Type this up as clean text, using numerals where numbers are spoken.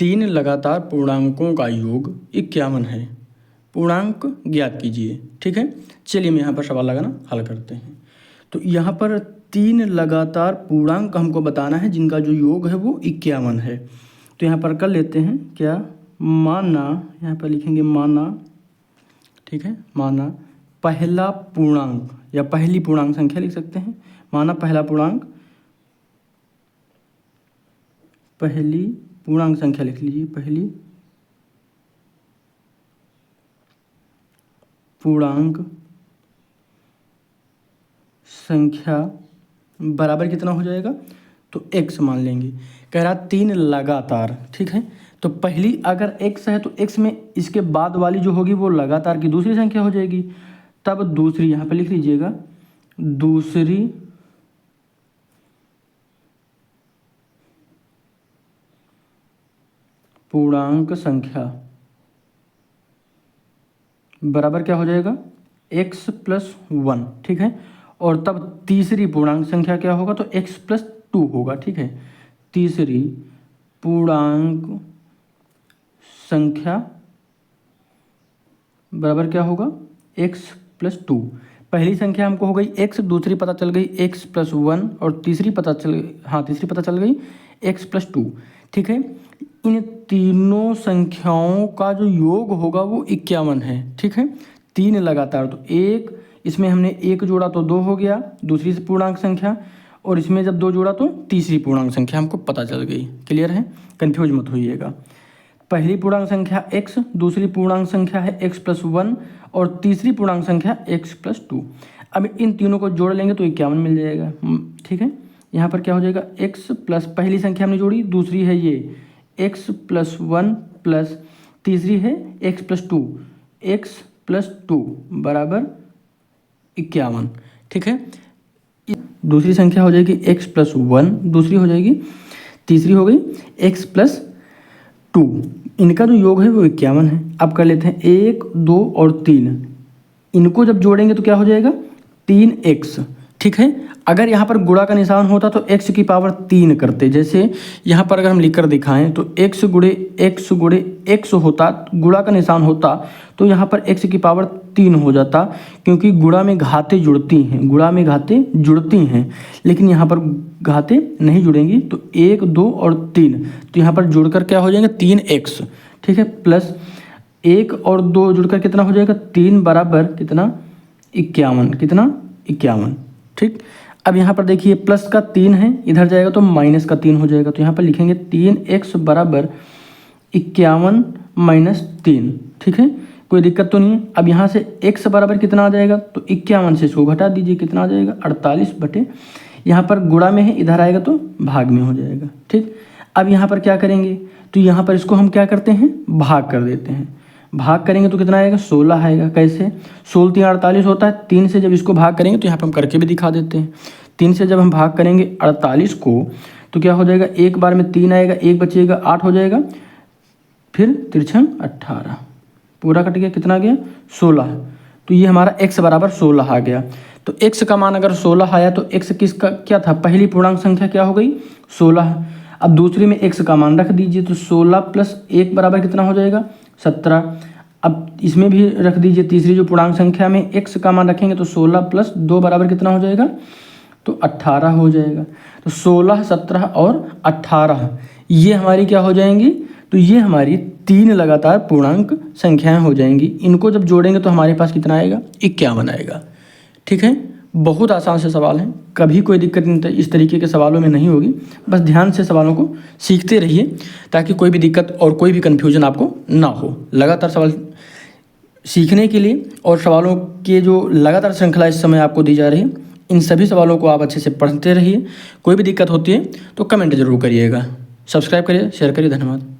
तीन लगातार पूर्णांकों का योग 51 है। पूर्णांक ज्ञात कीजिए। ठीक है, चलिए मैं यहाँ पर सवाल लगाना हल करते हैं। तो यहाँ पर तीन लगातार पूर्णांक हमको बताना है जिनका जो योग है वो 51 है। तो यहाँ पर कर लेते हैं क्या, माना, यहाँ पर लिखेंगे माना, ठीक है, माना पहला पूर्णांक या पहली पूर्णांक संख्या लिख सकते हैं। माना पहला पूर्णांक, पहली पूर्णांक संख्या लिख लीजिए, पहली पूर्णांक संख्या बराबर कितना हो जाएगा, तो x मान लेंगे। कह रहा तीन लगातार, ठीक है, तो पहली अगर x है तो x में इसके बाद वाली जो होगी वो लगातार की दूसरी संख्या हो जाएगी। तब दूसरी, यहाँ पे लिख लीजिएगा, दूसरी पूर्णांक संख्या बराबर क्या हो जाएगा, x प्लस 1, ठीक है। और तब तीसरी पूर्णांक संख्या क्या होगा, तो x प्लस 2 होगा, ठीक है। तीसरी पूर्णांक संख्या बराबर क्या होगा, x प्लस 2। पहली संख्या हमको हो गई x, दूसरी पता चल गई x प्लस 1 और तीसरी पता चल गई x प्लस 2, ठीक है। इन तीनों संख्याओं का जो योग होगा वो 51 है, ठीक है। तीन लगातार, तो एक, इसमें हमने एक जोड़ा तो 2 हो गया, दूसरी पूर्णांक संख्या, और इसमें जब 2 जोड़ा तो तीसरी पूर्णांक संख्या हमको पता चल गई। क्लियर है, कंफ्यूज मत होइएगा। पहली पूर्णांक संख्या x, दूसरी पूर्णांक संख्या है x प्लस 1 और तीसरी पूर्णांक संख्या x प्लस 2। अब इन तीनों को जोड़ लेंगे तो 51 मिल जाएगा, ठीक है। यहाँ पर क्या हो जाएगा, x प्लस, पहली संख्या हमने जोड़ी, दूसरी है ये x प्लस 1 प्लस तीसरी है x प्लस 2, x प्लस 2 बराबर 51, ठीक है। दूसरी संख्या हो जाएगी x प्लस 1, दूसरी हो जाएगी, तीसरी हो गई x प्लस 2। इनका जो योग है वो 51 है। अब कर लेते हैं 1, 2 और 3, इनको जब जोड़ेंगे तो क्या हो जाएगा, 3x, ठीक है। अगर यहाँ पर गुणा का निशान होता तो x की पावर 3 करते, जैसे यहाँ पर अगर हम लिख कर दिखाएं तो x गुणे x होता, गुणा का निशान होता तो यहाँ पर x की पावर 3 हो जाता, क्योंकि गुणा में घातें जुड़ती हैं, लेकिन यहाँ पर घातें नहीं जुड़ेंगी। तो 1, 2 और 3, तो यहाँ पर जुड़कर क्या हो जाएगा, 3x, ठीक है, प्लस 1 और 2 जुड़कर कितना हो जाएगा, 3 बराबर कितना, 51, कितना, 51, ठीक। अब यहाँ पर देखिए प्लस का 3 है, इधर जाएगा तो माइनस का 3 हो जाएगा, तो यहाँ पर लिखेंगे 3x बराबर 51 माइनस 3, ठीक है, कोई दिक्कत तो नहीं है। अब यहाँ से x बराबर कितना आ जाएगा, तो 51 से इसको घटा दीजिए, कितना आ जाएगा, 48 बटे, यहाँ पर गुणा में है, इधर आएगा तो भाग में हो जाएगा, ठीक। अब यहाँ पर क्या करेंगे, तो यहाँ पर इसको हम क्या करते हैं, भाग कर देते हैं। भाग करेंगे तो कितना आएगा, 16 आएगा। कैसे, 16 3 48 होता है, 3 से जब इसको भाग करेंगे तो यहाँ पर हम करके भी दिखा देते हैं। 3 से जब हम भाग करेंगे 48 को तो क्या हो जाएगा, एक बार में 3 आएगा, एक बचेगा, 8 हो जाएगा, फिर तिरछन 18, पूरा कट गया, कितना आ गया, 16। तो ये हमारा x बराबर 16 आ गया। तो x का मान अगर 16 आया तो x किसका क्या था, पहली पूर्णांक संख्या क्या हो गई, 16। अब दूसरी में x का मान रख दीजिए, तो 16 प्लस 1 बराबर कितना हो जाएगा, 17। अब इसमें भी रख दीजिए, तीसरी जो पूर्णांक संख्या में x का मान रखेंगे तो 16 प्लस 2 बराबर कितना हो जाएगा, तो 18 हो जाएगा। तो 16, 17 और 18 ये हमारी क्या हो जाएंगी, तो ये हमारी तीन लगातार पूर्णांक संख्याएं हो जाएंगी। इनको जब जोड़ेंगे तो हमारे पास कितना आएगा, 51 आएगा, ठीक है। बहुत आसान से सवाल है, कभी कोई दिक्कत इस तरीके के सवालों में नहीं होगी। बस ध्यान से सवालों को सीखते रहिए ताकि कोई भी दिक्कत और कोई भी कन्फ्यूजन आपको ना हो। लगातार सवाल सीखने के लिए और सवालों के जो लगातार श्रृंखला इस समय आपको दी जा रही है, इन सभी सवालों को आप अच्छे से पढ़ते रहिए। कोई भी दिक्कत होती है तो कमेंट जरूर करिएगा। सब्सक्राइब करिए, शेयर करिए। धन्यवाद।